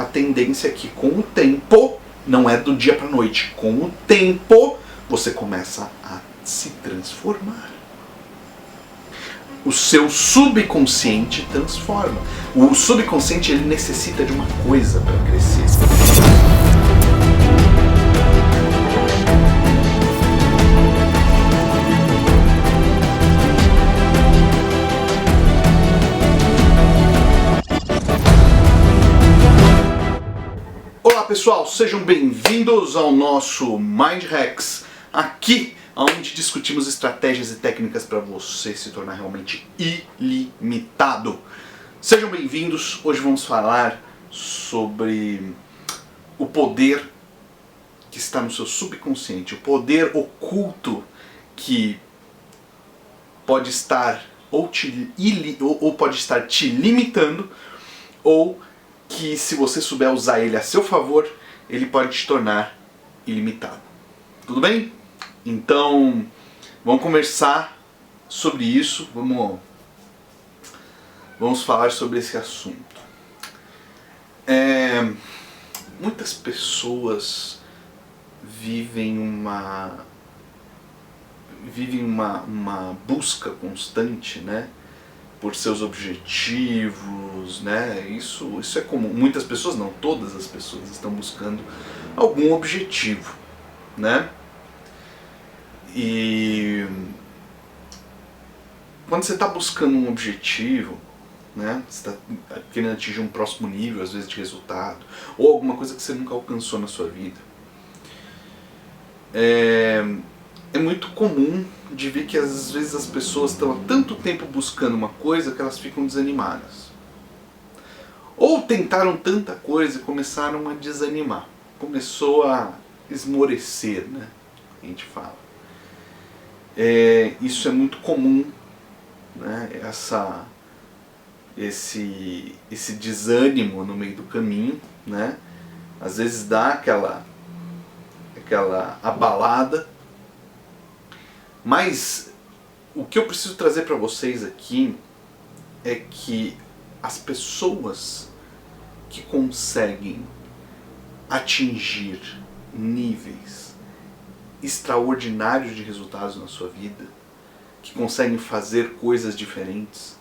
a tendência é que com o tempo, não é do dia para a noite, com o tempo você começa a se transformar. O seu subconsciente transforma. O subconsciente ele necessita de uma coisa para crescer. Olá pessoal, sejam bem-vindos ao nosso Mind Hacks, aqui onde discutimos estratégias e técnicas para você se tornar realmente ilimitado. Sejam bem-vindos, hoje vamos falar sobre o poder que está no seu subconsciente, o poder oculto que pode estar ou pode estar te limitando, ou que se você souber usar ele a seu favor, ele pode te tornar ilimitado. Tudo bem? Então, vamos conversar sobre isso, vamos falar sobre esse assunto. Muitas pessoas vivem uma busca constante, né? Por seus objetivos, né? Isso é comum. Muitas pessoas, não todas as pessoas, estão buscando algum objetivo, né? E quando você está buscando um objetivo, né? Você está querendo atingir um próximo nível, às vezes de resultado, ou alguma coisa que você nunca alcançou na sua vida, é muito comum de ver que às vezes as pessoas estão há tanto tempo buscando uma coisa que elas ficam desanimadas. Ou tentaram tanta coisa e começaram a desanimar. Começou a esmorecer, né? A gente fala. Isso é muito comum, né? Esse desânimo no meio do caminho, né? Às vezes dá aquela abalada. Mas o que eu preciso trazer para vocês aqui é que as pessoas que conseguem atingir níveis extraordinários de resultados na sua vida, que conseguem fazer coisas diferentes,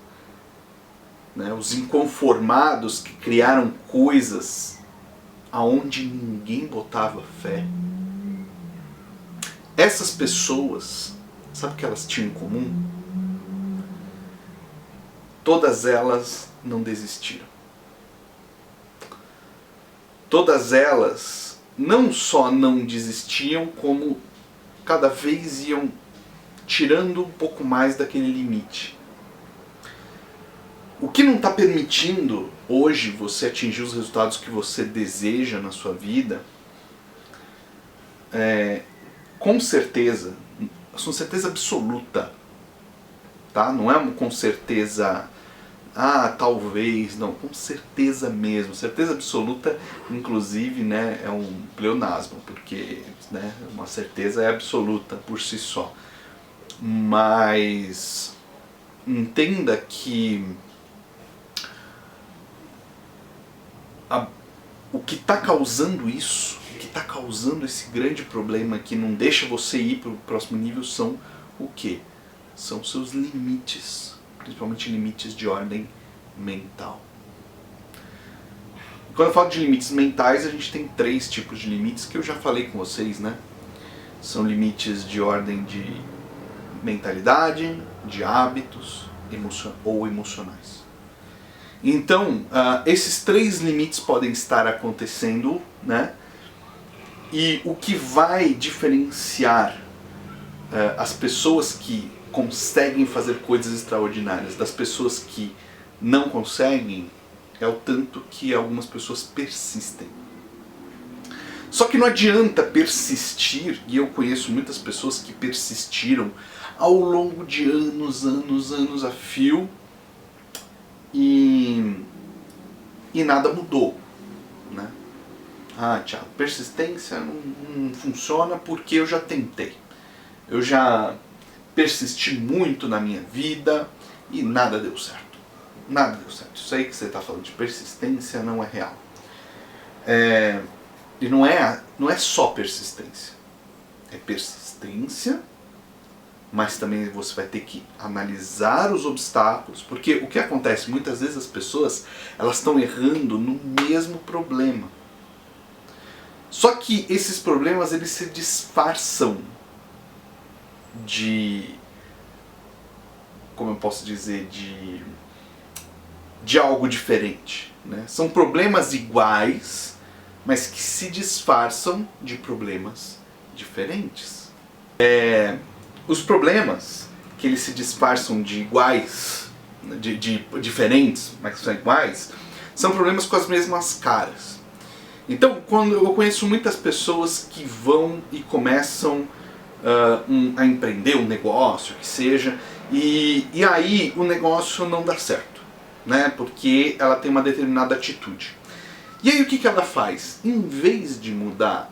né? Os inconformados que criaram coisas aonde ninguém botava fé, essas pessoas, sabe o que elas tinham em comum? Todas elas não desistiram. Todas elas não só não desistiam, como cada vez iam tirando um pouco mais daquele limite. O que não está permitindo hoje você atingir os resultados que você deseja na sua vida com certeza absoluta, tá? Não é com certeza, talvez, não, com certeza mesmo, certeza absoluta, inclusive, né, é um pleonasmo, porque, né, uma certeza é absoluta por si só, mas entenda que o que está causando isso, o que está causando esse grande problema que não deixa você ir para o próximo nível são o quê? São seus limites, principalmente limites de ordem mental. Quando eu falo de limites mentais, a gente tem 3 tipos de limites que eu já falei com vocês, né? São limites de ordem de mentalidade, de hábitos ou emocionais. Então, esses 3 limites podem estar acontecendo, né? E o que vai diferenciar as pessoas que conseguem fazer coisas extraordinárias das pessoas que não conseguem é o tanto que algumas pessoas persistem. Só que não adianta persistir, e eu conheço muitas pessoas que persistiram ao longo de anos a fio, e nada mudou, né? Thiago, persistência não funciona porque eu já tentei. Eu já persisti muito na minha vida e nada deu certo. Nada deu certo. Isso aí que você está falando de persistência não é real. E não é só persistência. É persistência, mas também você vai ter que analisar os obstáculos, porque o que acontece? Muitas vezes as pessoas elas estão errando no mesmo problema. Só que esses problemas eles se disfarçam de, como eu posso dizer, de algo diferente, né? São problemas iguais, mas que se disfarçam de problemas diferentes. Os problemas que eles se disfarçam de iguais, de diferentes, mas que são iguais, são problemas com as mesmas caras. Então, quando eu conheço muitas pessoas que vão e começam a empreender um negócio, que seja, e aí o negócio não dá certo, né? Porque ela tem uma determinada atitude. E aí o que ela faz? Em vez de mudar,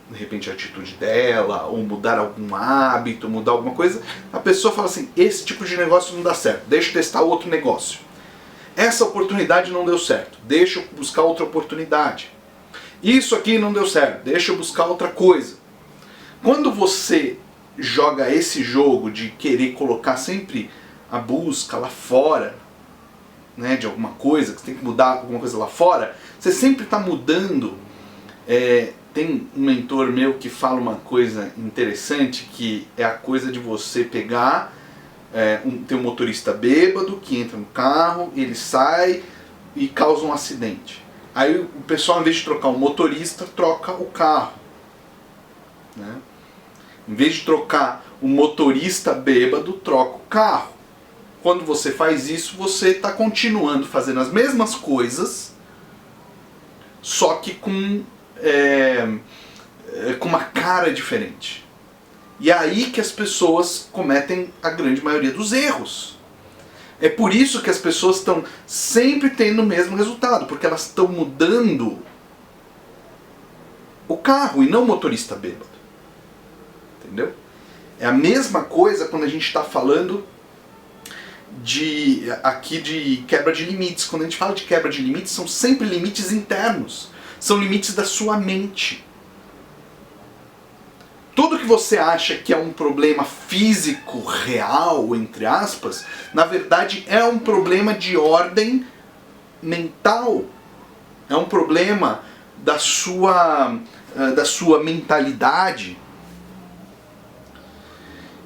de repente, a atitude dela, ou mudar algum hábito, mudar alguma coisa, a pessoa fala assim, esse tipo de negócio não dá certo, deixa eu testar outro negócio. Essa oportunidade não deu certo, deixa eu buscar outra oportunidade. Isso aqui não deu certo, deixa eu buscar outra coisa. Quando você joga esse jogo de querer colocar sempre a busca lá fora, né, de alguma coisa, que você tem que mudar alguma coisa lá fora, você sempre está mudando. Tem um mentor meu que fala uma coisa interessante, que é a coisa de você pegar, tem um motorista bêbado que entra no carro, ele sai e causa um acidente. Aí o pessoal, em vez de trocar o motorista, troca o carro, né? Em vez de trocar o motorista bêbado, troca o carro. Quando você faz isso, você está continuando fazendo as mesmas coisas, só que com uma cara diferente. E é aí que as pessoas cometem a grande maioria dos erros. É por isso que as pessoas estão sempre tendo o mesmo resultado, porque elas estão mudando o carro e não o motorista bêbado. Entendeu? É a mesma coisa quando a gente está falando aqui de quebra de limites. Quando a gente fala de quebra de limites, são sempre limites internos. São limites da sua mente. Tudo que você acha que é um problema físico real, entre aspas, na verdade é um problema de ordem mental. É um problema da sua mentalidade.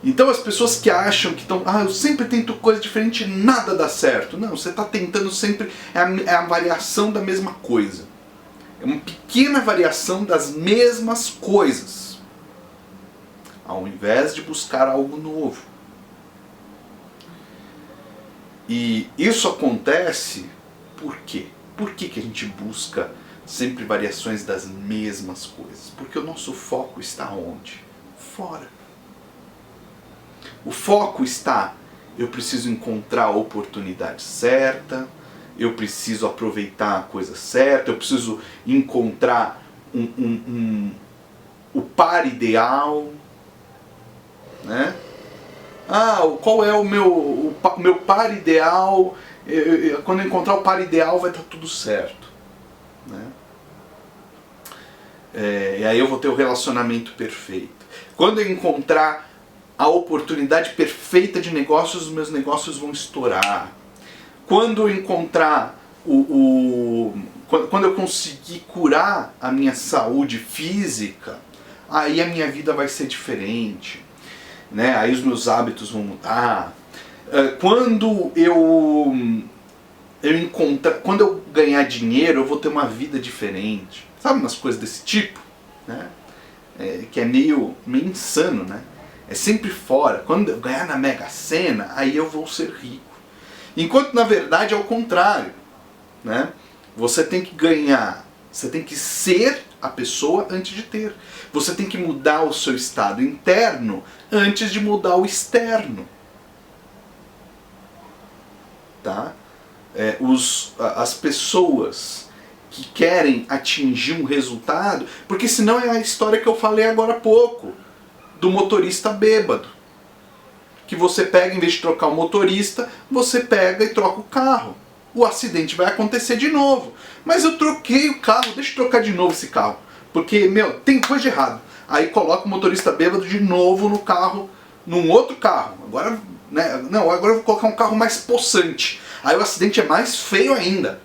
Então as pessoas que acham que estão, eu sempre tento coisa diferente e nada dá certo. Não, você está tentando sempre, é a variação da mesma coisa. É uma pequena variação das mesmas coisas, ao invés de buscar algo novo. E isso acontece por quê? Por que a gente busca sempre variações das mesmas coisas? Porque o nosso foco está onde? Fora. O foco está, eu preciso encontrar a oportunidade certa, eu preciso aproveitar a coisa certa, eu preciso encontrar o par ideal, né? Qual é o meu par ideal? Quando eu encontrar o par ideal vai estar tudo certo, né? E aí eu vou ter o relacionamento perfeito. Quando eu encontrar a oportunidade perfeita de negócios, os meus negócios vão estourar. Quando eu encontrar quando eu conseguir curar a minha saúde física, aí a minha vida vai ser diferente, né? Aí os meus hábitos vão mudar. Quando quando eu ganhar dinheiro, eu vou ter uma vida diferente. Sabe umas coisas desse tipo, né? Que é meio insano, né? É sempre fora. Quando eu ganhar na Mega Sena, aí eu vou ser rico. Enquanto na verdade é o contrário, né? Você tem que ganhar, você tem que ser a pessoa antes de ter. Você tem que mudar o seu estado interno antes de mudar o externo. Tá? As pessoas que querem atingir um resultado, porque senão é a história que eu falei agora há pouco, do motorista bêbado. Que você pega, em vez de trocar o motorista, você pega e troca o carro. o acidente vai acontecer de novo. Mas eu troquei o carro, deixa eu trocar de novo esse carro. Porque, meu, tem coisa de errado. Aí coloca o motorista bêbado de novo no carro, num outro carro. Agora, né, não, agora eu vou colocar um carro mais possante. Aí o acidente é mais feio ainda.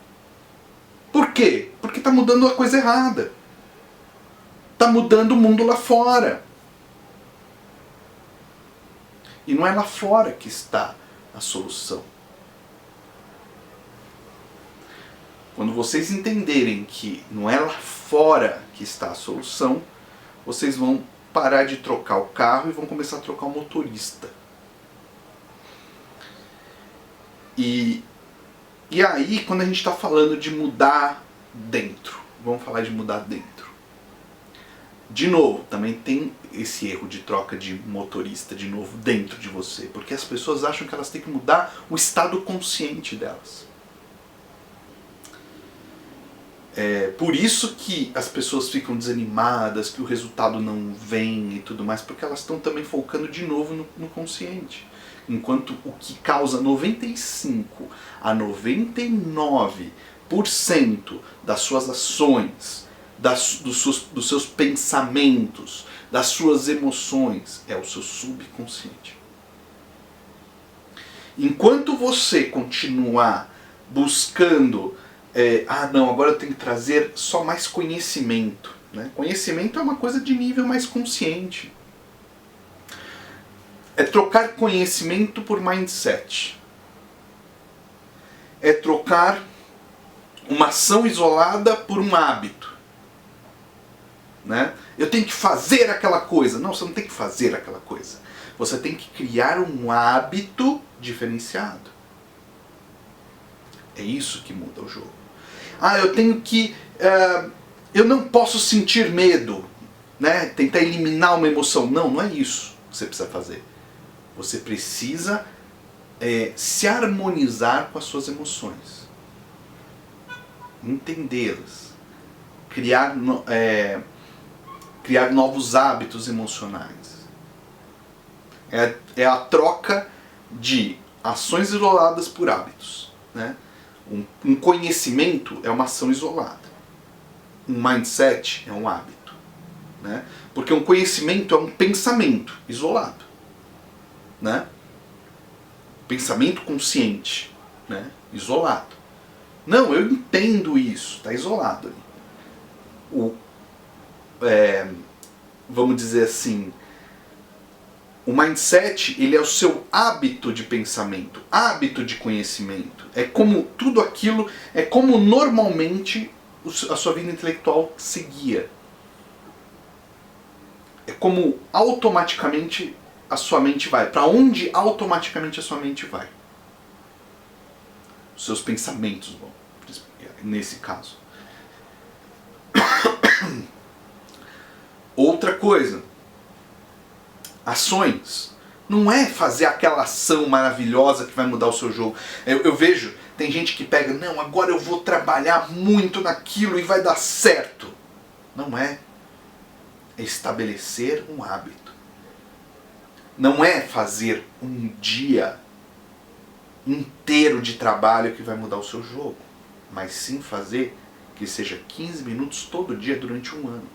Por quê? Porque tá mudando a coisa errada. Tá mudando o mundo lá fora. E não é lá fora que está a solução. Quando vocês entenderem que não é lá fora que está a solução, vocês vão parar de trocar o carro e vão começar a trocar o motorista. E aí, quando a gente está falando de mudar dentro, vamos falar de mudar dentro. De novo, também tem esse erro de troca de motorista de novo dentro de você, porque as pessoas acham que elas têm que mudar o estado consciente delas. É por isso que as pessoas ficam desanimadas, que o resultado não vem e tudo mais, porque elas estão também focando de novo no consciente. Enquanto o que causa 95 a 99% das suas ações, dos seus pensamentos, das suas emoções, é o seu subconsciente. Enquanto você continuar buscando, não, agora eu tenho que trazer só mais conhecimento, né? Conhecimento é uma coisa de nível mais consciente. É trocar conhecimento por mindset. É trocar uma ação isolada por um hábito. Né? Eu tenho que fazer aquela coisa. Não, você não tem que fazer aquela coisa. Você tem que criar um hábito diferenciado. É isso que muda o jogo. Eu tenho que... eu não posso sentir medo. Né? Tentar eliminar uma emoção. Não, não é isso que você precisa fazer. Você precisa se harmonizar com as suas emoções. Entendê-las. Criar novos hábitos emocionais. É a troca de ações isoladas por hábitos. Né? Um conhecimento é uma ação isolada. Um mindset é um hábito. Né? Porque um conhecimento é um pensamento isolado. Né? Pensamento consciente, né? Isolado. Não, eu entendo isso, está isolado ali. Vamos dizer assim, o mindset, ele é o seu hábito de pensamento, hábito de conhecimento. É como tudo aquilo, é como normalmente a sua vida intelectual seguia. É como automaticamente a sua mente vai. Para onde automaticamente a sua mente vai? Os seus pensamentos vão, nesse caso. Outra coisa. Ações. Não é fazer aquela ação maravilhosa que vai mudar o seu jogo. Eu vejo, tem gente que pega, não, agora eu vou trabalhar muito naquilo e vai dar certo. Não é. É estabelecer um hábito. Não é fazer um dia inteiro de trabalho que vai mudar o seu jogo, mas sim fazer que seja 15 minutos todo dia durante um ano.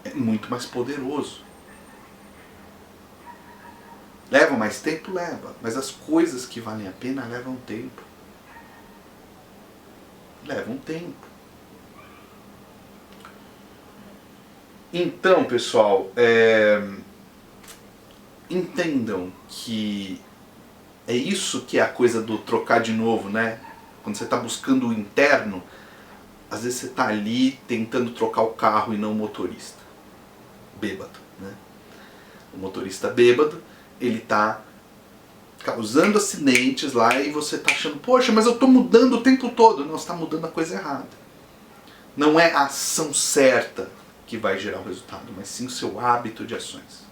É muito mais poderoso. Leva mais tempo? Leva. Mas as coisas que valem a pena levam tempo. Levam tempo. Então, pessoal, entendam que é isso que é a coisa do trocar de novo, né? Quando você está buscando o interno, às vezes você está ali tentando trocar o carro e não o motorista. Bêbado, né? O motorista bêbado, ele está causando acidentes lá e você está achando, poxa, mas eu estou mudando o tempo todo. Não, você está mudando a coisa errada. Não é a ação certa que vai gerar o resultado, mas sim o seu hábito de ações.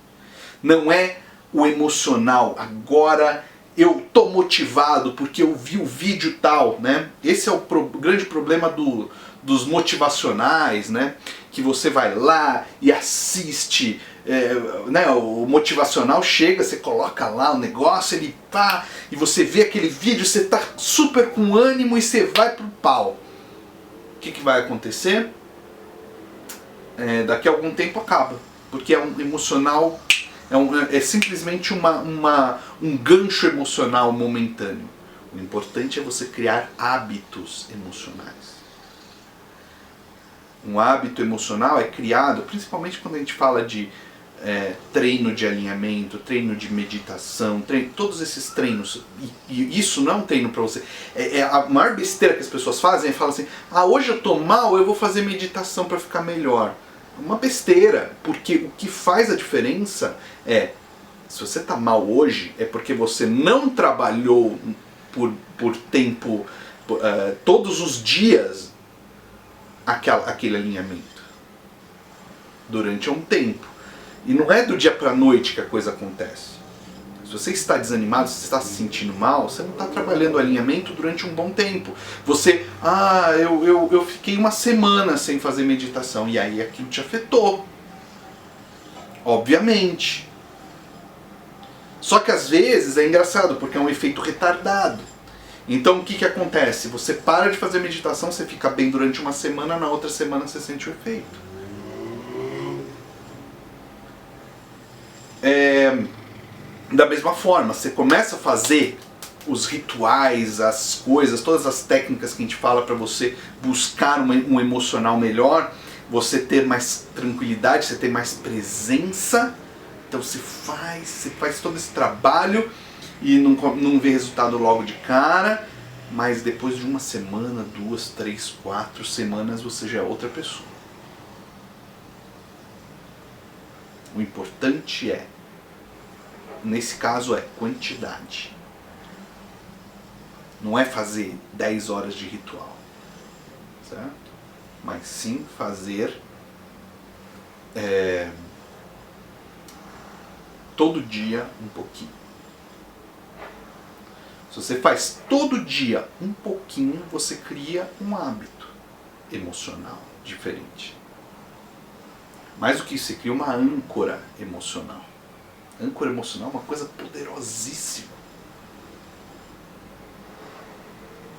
Não é o emocional, agora eu tô motivado porque eu vi o vídeo tal, né? Esse é o grande problema dos motivacionais, né? Que você vai lá e assiste né, o motivacional chega, você coloca lá o negócio, ele pá, e você vê aquele vídeo, você tá super com ânimo e você vai pro pau. O que vai acontecer? Daqui a algum tempo acaba, porque é um emocional, é simplesmente um gancho emocional momentâneo. O importante é você criar hábitos emocionais. Um hábito emocional é criado, principalmente quando a gente fala de treino de alinhamento, treino de meditação, todos esses treinos. E isso não é um treino para você. A maior besteira que as pessoas fazem é falar assim: hoje eu tô mal, eu vou fazer meditação para ficar melhor. Uma besteira, porque o que faz a diferença se você tá mal hoje, é porque você não trabalhou por tempo, todos os dias, aquele alinhamento durante um tempo. E não é do dia para a noite que a coisa acontece. Se você está desanimado, se você está se sentindo mal, você não está trabalhando o alinhamento durante um bom tempo. Você, eu fiquei uma semana sem fazer meditação, e aí aquilo te afetou. Obviamente. Só que às vezes é engraçado, porque é um efeito retardado. Então o que acontece? Você para de fazer meditação, você fica bem durante uma semana, na outra semana você sente o efeito. Da mesma forma, você começa a fazer os rituais, as coisas, todas as técnicas que a gente fala para você buscar um emocional melhor, você ter mais tranquilidade, você ter mais presença. Então você faz todo esse trabalho e não vê resultado logo de cara, mas depois de uma semana, 2, 3, 4 semanas você já é outra pessoa. O importante nesse caso é quantidade. Não é fazer 10 horas de ritual, certo? Mas sim fazer todo dia um pouquinho. Se você faz todo dia um pouquinho, você cria um hábito emocional diferente. Mais do que isso, você cria uma âncora emocional. Âncora emocional é uma coisa poderosíssima.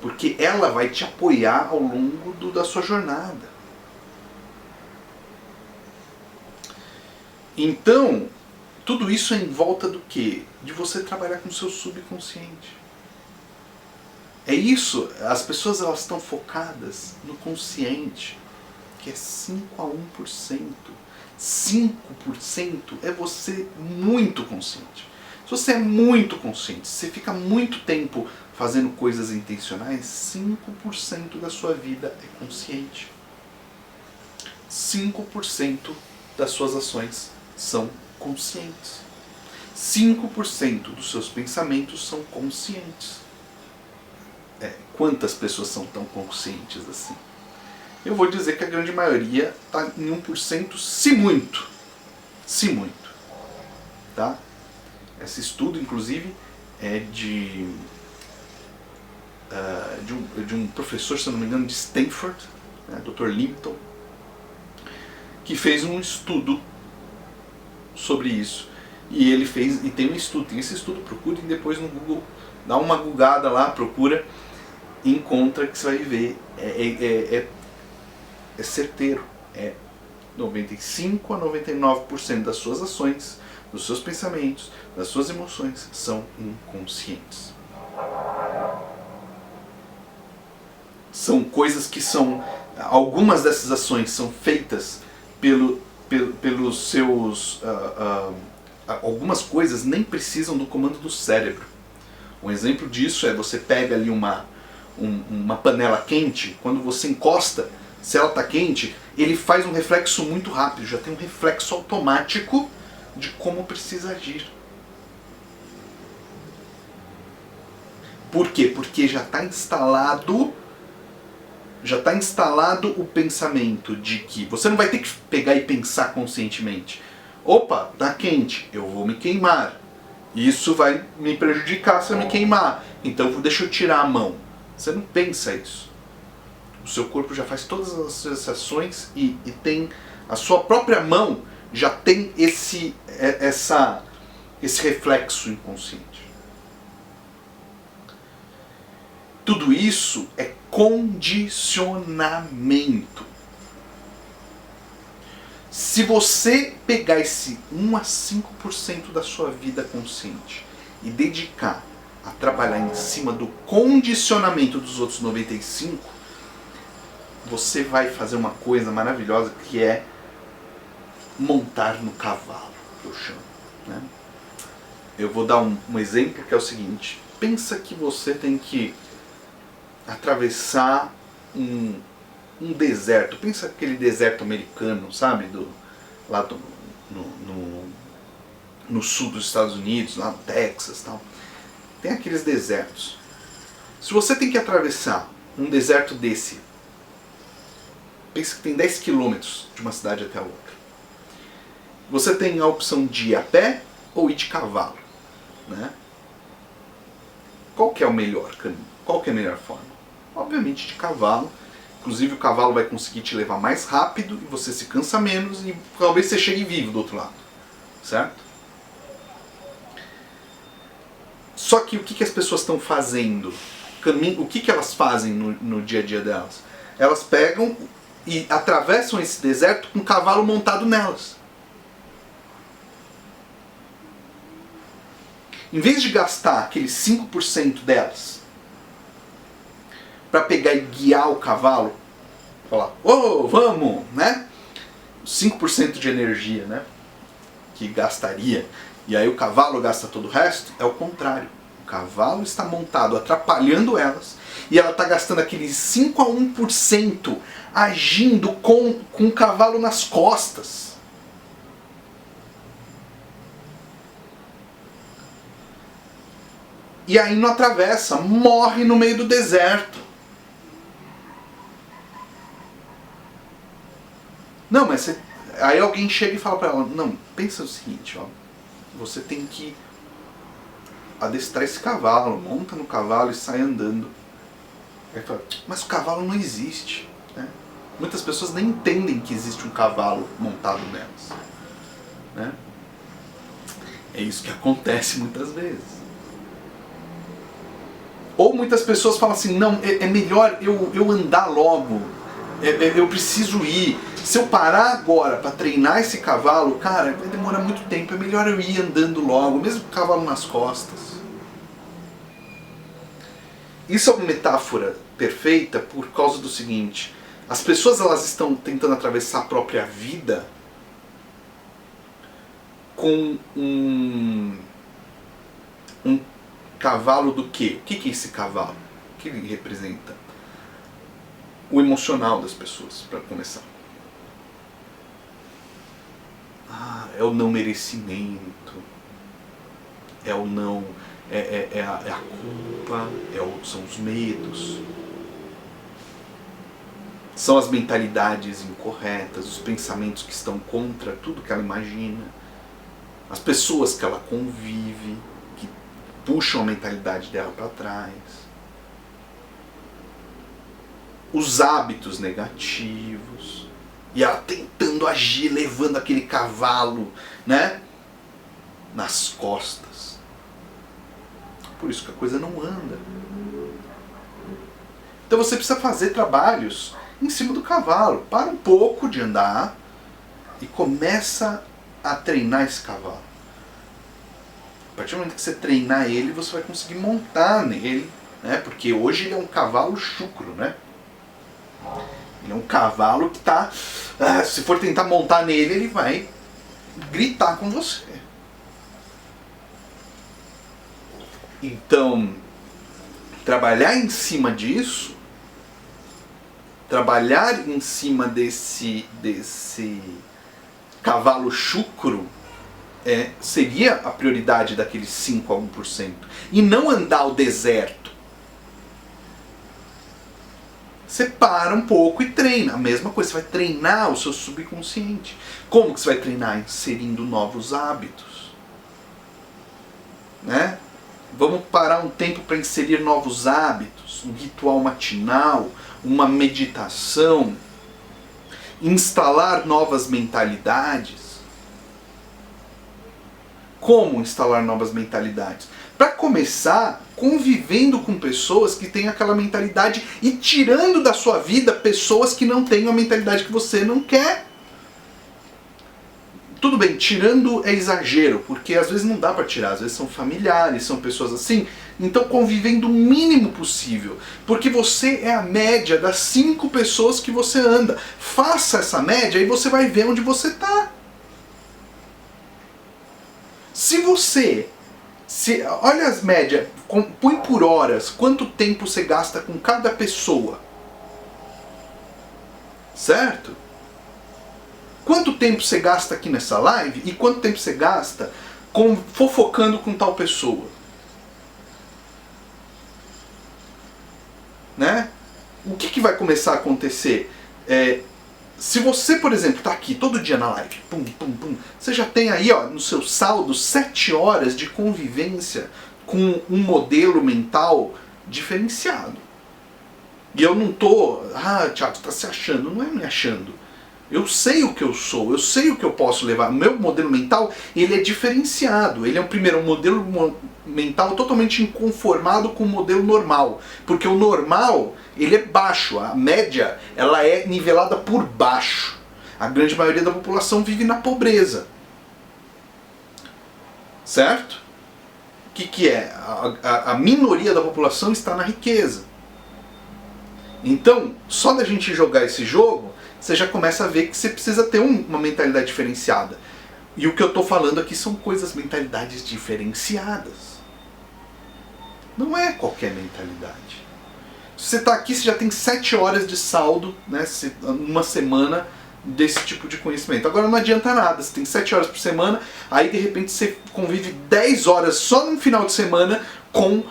Porque ela vai te apoiar ao longo da sua jornada. Então, tudo isso é em volta do quê? De você trabalhar com o seu subconsciente. É isso, as pessoas elas estão focadas no consciente, que é 5 a 1%. 5% é você muito consciente. Se você é muito consciente, se você fica muito tempo fazendo coisas intencionais, 5% da sua vida é consciente. 5% das suas ações são conscientes. 5% dos seus pensamentos são conscientes. Quantas pessoas são tão conscientes assim? Eu vou dizer que a grande maioria está em 1%, se muito. Se muito. Tá? Esse estudo, inclusive, é de um professor, se não me engano, de Stanford, né, Dr. Lipton, que fez um estudo sobre isso. E ele fez, e tem um estudo, tem esse estudo, procurem depois no Google, dá uma googada lá, procura, e encontra que você vai ver. É certeiro. 95 a 99% das suas ações, dos seus pensamentos, das suas emoções são inconscientes. São coisas que são... Algumas dessas ações são feitas pelos seus... algumas coisas nem precisam do comando do cérebro. Um exemplo disso é você pega ali uma panela quente, quando você encosta, se ela está quente, ele faz um reflexo muito rápido, já tem um reflexo automático de como precisa agir. Por quê? Porque já está instalado o pensamento de que você não vai ter que pegar e pensar conscientemente. Opa, tá quente, eu vou me queimar. Isso vai me prejudicar se eu me queimar. Então deixa eu tirar a mão. Você não pensa isso. O seu corpo já faz todas as suas ações e tem a sua própria mão já tem esse reflexo inconsciente. Tudo isso é condicionamento. Se você pegar esse 1 a 5% da sua vida consciente e dedicar a trabalhar em cima do condicionamento dos outros 95%, você vai fazer uma coisa maravilhosa que é montar no cavalo, que eu chamo. Né? Eu vou dar um exemplo que é o seguinte. Pensa que você tem que atravessar um deserto. Pensa aquele deserto americano, sabe? Lá no sul dos Estados Unidos, lá no Texas e tal. Tem aqueles desertos. Se você tem que atravessar um deserto desse, pensa que tem 10 quilômetros de uma cidade até a outra. Você tem a opção de ir a pé ou ir de cavalo. Né? Qual que é o melhor caminho? Qual que é a melhor forma? Obviamente de cavalo. Inclusive o cavalo vai conseguir te levar mais rápido e você se cansa menos e talvez você chegue vivo do outro lado. Certo? Só que o que as pessoas estão fazendo? O que elas fazem no dia a dia delas? Elas pegam e atravessam esse deserto com um cavalo montado nelas. Em vez de gastar aqueles 5% delas para pegar e guiar o cavalo, falar, ô, vamos, né? 5% de energia, né? Que gastaria, e aí o cavalo gasta todo o resto, é o contrário. O cavalo está montado atrapalhando elas, e ela está gastando aqueles 5 a 1% agindo com o cavalo nas costas. E aí não atravessa, morre no meio do deserto. Não, mas você... Aí alguém chega e fala pra ela, não, pensa o seguinte, ó, você tem que adestrar esse cavalo, monta no cavalo e sai andando. Aí fala, mas o cavalo não existe. Né? Muitas pessoas nem entendem que existe um cavalo montado nelas. Né? É isso que acontece muitas vezes. Ou muitas pessoas falam assim, não, é melhor eu andar logo, eu preciso ir. Se eu parar agora para treinar esse cavalo, cara, vai demorar muito tempo, é melhor eu ir andando logo, mesmo com o cavalo nas costas. Isso é uma metáfora perfeita por causa do seguinte, as pessoas elas estão tentando atravessar a própria vida com um cavalo do quê? O que é esse cavalo? O que ele representa? O emocional das pessoas, para começar. É o não merecimento, é o não, é a culpa, são os medos, são as mentalidades incorretas, os pensamentos que estão contra tudo que ela imagina, as pessoas que ela convive, que puxam a mentalidade dela para trás, os hábitos negativos, e ela tentando agir, levando aquele cavalo, né, nas costas. Por isso que a coisa não anda. Então você precisa fazer trabalhos em cima do cavalo. Para um pouco de andar e começa a treinar esse cavalo. A partir do momento que você treinar ele, você vai conseguir montar nele, né? Porque hoje ele é um cavalo chucro, né? Ele é um cavalo que está... se for tentar montar nele, ele vai gritar com você. Então, trabalhar em cima disso, trabalhar em cima desse cavalo chucro, seria a prioridade daqueles 5 a 1%. E não andar o deserto. Você para um pouco e treina. A mesma coisa, você vai treinar o seu subconsciente. Como que você vai treinar? Inserindo novos hábitos. Né? Vamos parar um tempo para inserir novos hábitos. Um ritual matinal, uma meditação. Instalar novas mentalidades. Como instalar novas mentalidades? Para começar, convivendo com pessoas que têm aquela mentalidade e tirando da sua vida pessoas que não têm a mentalidade que você não quer. Tudo bem, tirando é exagero, porque às vezes não dá para tirar, às vezes são familiares, são pessoas assim. Então convivendo o mínimo possível, porque você é a média das 5 pessoas que você anda. Faça essa média e você vai ver onde você está. Olha as médias, põe por horas, quanto tempo você gasta com cada pessoa. Certo? Quanto tempo você gasta aqui nessa live e quanto tempo você gasta fofocando com tal pessoa? Né? O que vai começar a acontecer? Se você, por exemplo, está aqui todo dia na live, pum, pum, pum, você já tem aí no seu saldo 7 horas de convivência com um modelo mental diferenciado. E eu não tô, Thiago, você está se achando. Não é me achando. Eu sei o que eu sou, eu sei o que eu posso levar. O meu modelo mental, ele é diferenciado. Ele é um modelo mental totalmente inconformado com o modelo normal. Porque o normal, ele é baixo. A média, ela é nivelada por baixo. A grande maioria da população vive na pobreza. Certo? O que é? A minoria da população está na riqueza. Então, só da gente jogar esse jogo, você já começa a ver que você precisa ter uma mentalidade diferenciada. E o que eu estou falando aqui são mentalidades diferenciadas. Não é qualquer mentalidade. Se você está aqui, você já tem 7 horas de saldo, né, uma semana desse tipo de conhecimento. Agora não adianta nada, você tem 7 horas por semana, aí de repente você convive 10 horas só no final de semana com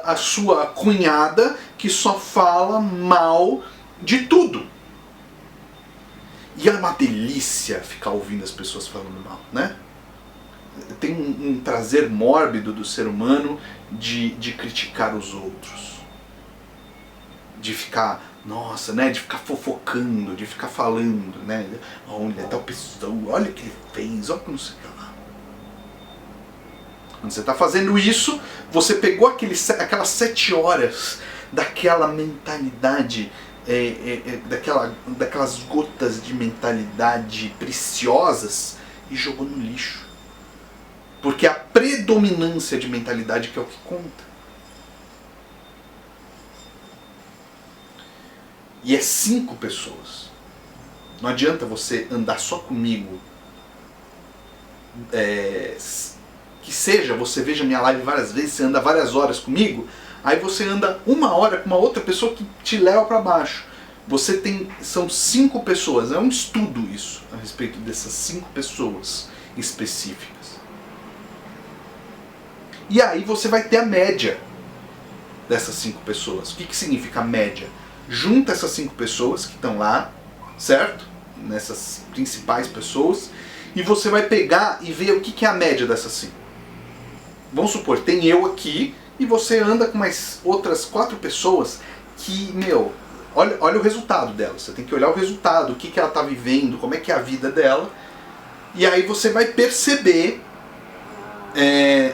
a sua cunhada que só fala mal de tudo. E é uma delícia ficar ouvindo as pessoas falando mal, né? Tem um prazer mórbido do ser humano de criticar os outros. De ficar, nossa, né? De ficar fofocando, de ficar falando, né? Olha, tal pessoa, olha o que ele fez, olha o que não sei o que lá. Quando você está fazendo isso, você pegou aquelas 7 horas daquela mentalidade, daquelas gotas de mentalidade preciosas e jogou no lixo. Porque a predominância de mentalidade que é o que conta. E é 5 pessoas. Não adianta você andar só comigo. Que seja, você veja minha live várias vezes, você anda várias horas comigo, aí você anda 1 hora com uma outra pessoa que te leva para baixo. São 5 pessoas, é um estudo isso, a respeito dessas 5 pessoas específicas. E aí você vai ter a média dessas 5 pessoas. O que significa a média? Junta essas 5 pessoas que estão lá, certo? Nessas principais pessoas, e você vai pegar e ver o que é a média dessas 5. Vamos supor, tem eu aqui, e você anda com mais outras 4 pessoas que, olha o resultado dela. Você tem que olhar o resultado, o que ela está vivendo, como é que é a vida dela. E aí você vai perceber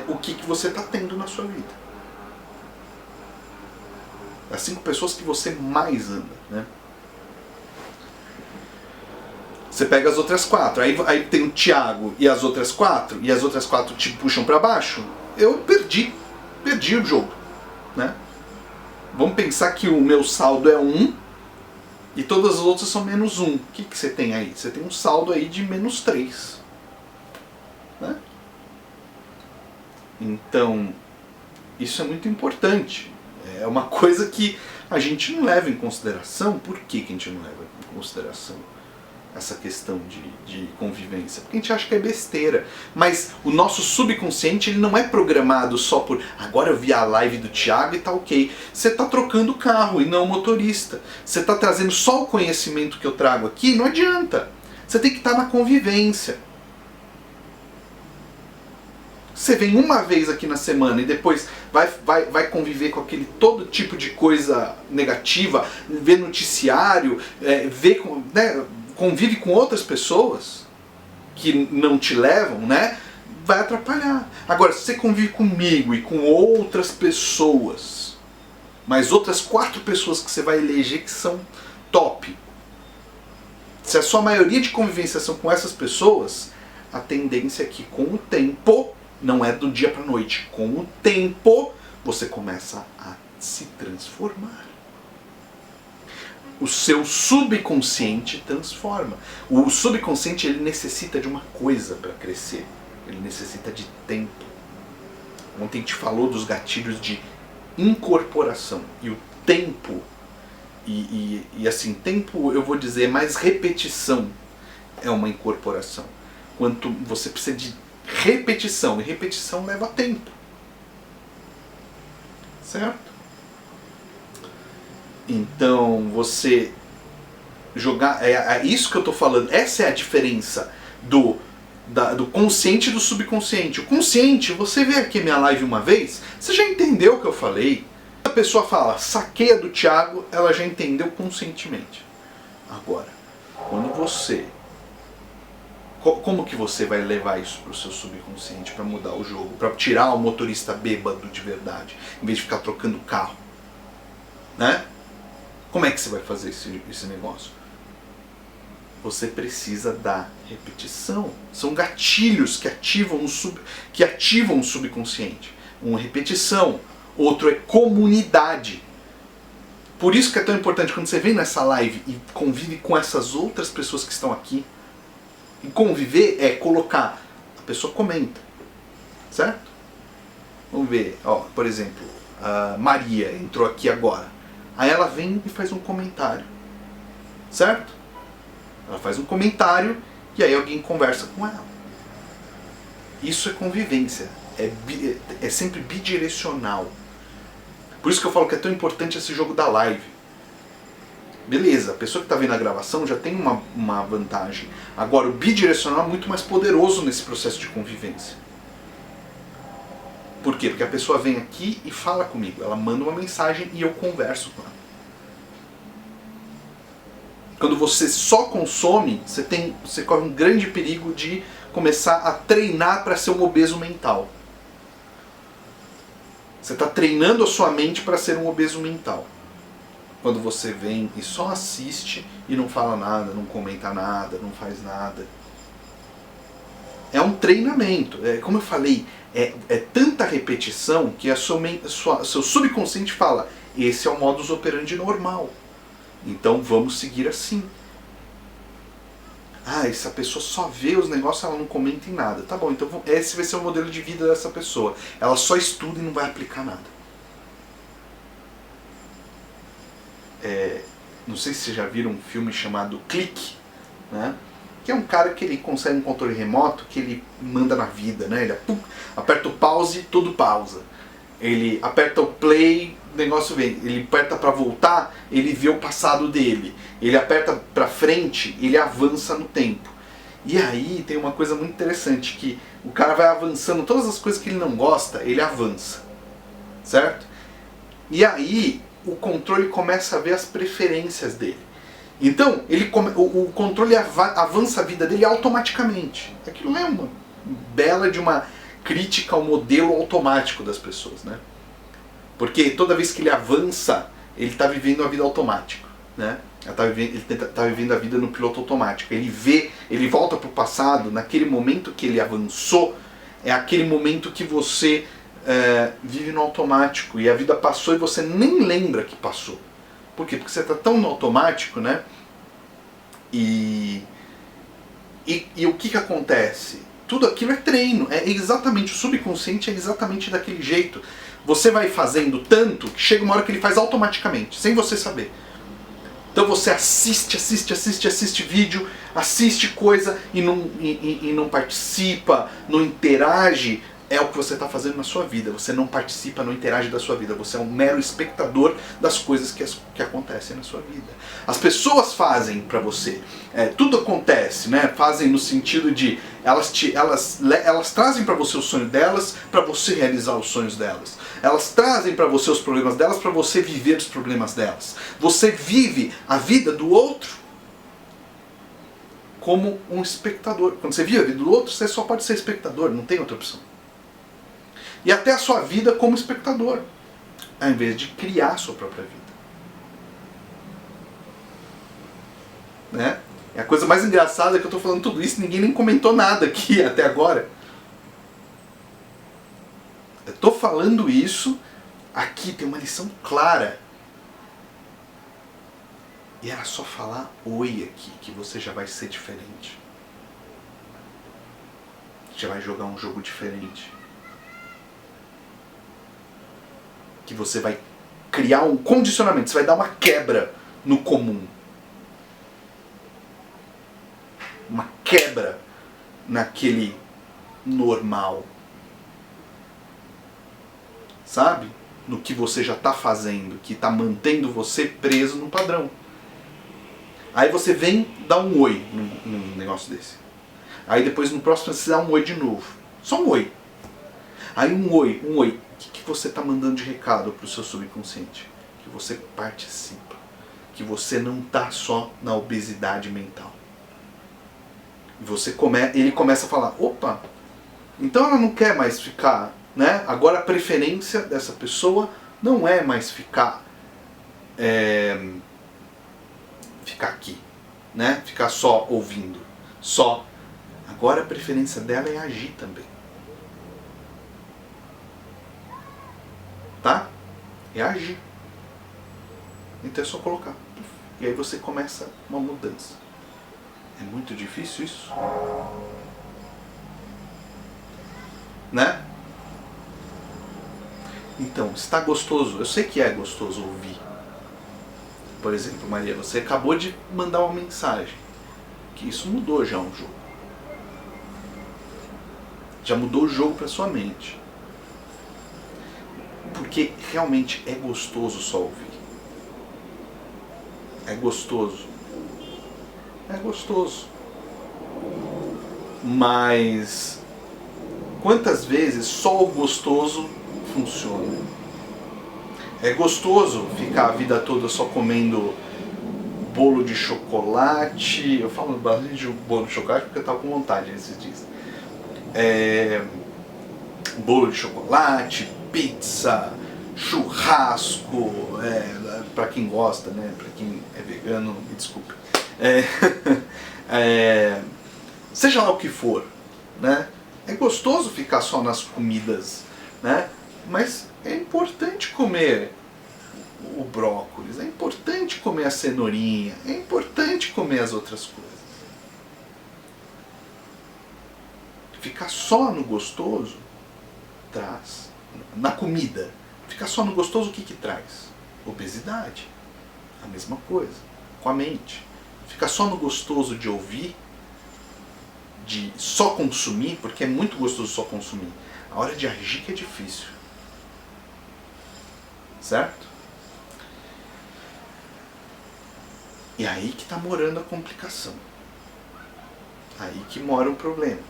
o que você está tendo na sua vida. As 5 pessoas que você mais anda, né? Você pega as outras 4, aí tem o Thiago e as outras 4, e as outras 4 te puxam para baixo. Eu perdi o jogo, né? Vamos pensar que o meu saldo é 1 e todas as outras são menos 1. O que você tem aí? Você tem um saldo aí de menos 3, né? Então, isso é muito importante. É uma coisa que a gente não leva em consideração. Por que a gente não leva em consideração essa questão de convivência? Porque a gente acha que é besteira. Mas o nosso subconsciente, ele não é programado só por agora eu vi a live do Thiago e tá ok. Você está trocando o carro e não o motorista. Você está trazendo só o conhecimento que eu trago aqui, não adianta. Você tem que estar na convivência. Você vem uma vez aqui na semana e depois vai conviver com aquele todo tipo de coisa negativa, vê noticiário, convive com outras pessoas que não te levam, né? vai atrapalhar. Agora, se você convive comigo e com outras pessoas, mais outras 4 pessoas que você vai eleger que são top, se a sua maioria de convivência são com essas pessoas, a tendência é que com o tempo, não é do dia para noite, com o tempo você começa a se transformar. O seu subconsciente transforma. O subconsciente, ele necessita de uma coisa para crescer. Ele necessita de tempo. Ontem a gente falou dos gatilhos de incorporação. E o tempo, e assim, tempo eu vou dizer, mais repetição é uma incorporação. Quanto você precisa de repetição, e repetição leva tempo. Certo? Então, você jogar... É isso que eu estou falando. Essa é a diferença do consciente e do subconsciente. O consciente, você vê aqui minha live uma vez, você já entendeu o que eu falei. A pessoa fala, saqueia do Thiago, ela já entendeu conscientemente. Agora, quando você... Como que você vai levar isso para o seu subconsciente, para mudar o jogo, para tirar o motorista bêbado de verdade, em vez de ficar trocando carro? Né? Como é que você vai fazer esse negócio? Você precisa da repetição. São gatilhos que ativam o subconsciente. Uma repetição. Outro é comunidade. Por isso que é tão importante quando você vem nessa live e convive com essas outras pessoas que estão aqui. E conviver é colocar... A pessoa comenta. Certo? Vamos ver. Ó, por exemplo, a Maria entrou aqui agora. Aí ela vem e faz um comentário. Certo? Ela faz um comentário e aí alguém conversa com ela. Isso é convivência. É sempre bidirecional. Por isso que eu falo que é tão importante esse jogo da live. Beleza, a pessoa que está vendo a gravação já tem uma vantagem. Agora, o bidirecional é muito mais poderoso nesse processo de convivência. Por quê? Porque a pessoa vem aqui e fala comigo. Ela manda uma mensagem e eu converso com ela. Quando você só consome, você corre um grande perigo de começar a treinar para ser um obeso mental. Você está treinando a sua mente para ser um obeso mental. Quando você vem e só assiste e não fala nada, não comenta nada, não faz nada. É um treinamento. Como eu falei, é tanta repetição que seu subconsciente fala, esse é o modus operandi normal. Então vamos seguir assim. Ah, essa pessoa só vê os negócios, ela não comenta em nada. Tá bom, então esse vai ser o modelo de vida dessa pessoa. Ela só estuda e não vai aplicar nada. Não sei se vocês já viram um filme chamado Clique, né? Que é um cara que ele consegue um controle remoto que ele manda na vida, né? Ele aperta o pause, tudo pausa. Ele aperta o play, o negócio vem. Ele aperta para voltar, ele vê o passado dele. Ele aperta para frente, ele avança no tempo. E aí tem uma coisa muito interessante, que o cara vai avançando, todas as coisas que ele não gosta, ele avança. Certo? E aí o controle começa a ver as preferências dele. Então, o controle avança a vida dele automaticamente. Aquilo é uma bela de uma crítica ao modelo automático das pessoas, né? Porque toda vez que ele avança, ele está vivendo a vida automática, né? Ele está vivendo a vida no piloto automático. Ele volta para o passado, naquele momento que ele avançou, é aquele momento que você vive no automático, e a vida passou e você nem lembra que passou. Por quê? Porque você está tão no automático, né? E o que acontece? Tudo aquilo é treino, é exatamente, o subconsciente é exatamente daquele jeito. Você vai fazendo tanto que chega uma hora que ele faz automaticamente, sem você saber. Então você assiste vídeo, assiste coisa e não participa, não interage. É o que você está fazendo na sua vida. Você não participa, não interage da sua vida. Você é um mero espectador das coisas que acontecem na sua vida. As pessoas fazem para você. Tudo acontece, né? Fazem no sentido de elas trazem para você o sonho delas, para você realizar os sonhos delas. Elas trazem para você os problemas delas, para você viver os problemas delas. Você vive a vida do outro. como um espectador. Quando você vive a vida do outro, você só pode ser espectador, não tem outra opção. E até a sua vida como espectador, ao invés de criar a sua própria vida. Né? É a coisa mais engraçada que eu estou falando tudo isso, ninguém nem comentou nada aqui até agora. Eu estou falando isso, aqui tem uma lição clara. E era só falar oi aqui, que você já vai ser diferente. Já vai jogar um jogo diferente. Que você vai criar um condicionamento, você vai dar uma quebra no comum. Uma quebra naquele normal. Sabe? No que você já está fazendo, que está mantendo você preso num padrão. Aí você vem dar um oi num negócio desse. Aí depois no próximo você dá um oi de novo. Só um oi. Aí um oi. O que você está mandando de recado para o seu subconsciente? Que você participa. Que você não está só na obesidade mental. Ele começa a falar, opa, então ela não quer mais ficar, né? Agora a preferência dessa pessoa não é mais ficar aqui, né? Ficar só ouvindo, só. Agora a preferência dela é agir também. Tá? É agir. Então é só colocar. E aí você começa uma mudança. É muito difícil isso? Né? Então, está gostoso. Eu sei que é gostoso ouvir. Por exemplo, Maria, você acabou de mandar uma mensagem. Que isso mudou já um jogo. Já mudou o jogo para sua mente. Porque realmente é gostoso só ouvir. É gostoso. É gostoso. Mas quantas vezes só o gostoso funciona? É gostoso ficar a vida toda só comendo bolo de chocolate. Eu falo bastante de bolo de chocolate porque eu estava com vontade esses dias. Bolo de chocolate, pizza, churrasco, para quem gosta, né? Para quem é vegano, me desculpe. Seja lá o que for, né? É gostoso ficar só nas comidas, né? Mas é importante comer o brócolis, é importante comer a cenourinha, é importante comer as outras coisas. Ficar só no gostoso traz, na comida, ficar só no gostoso o que traz? Obesidade. A mesma coisa, com a mente. Ficar só no gostoso de ouvir, de só consumir, porque é muito gostoso só consumir. A hora de agir que é difícil. Certo? E aí que está morando a complicação. Aí que mora o problema.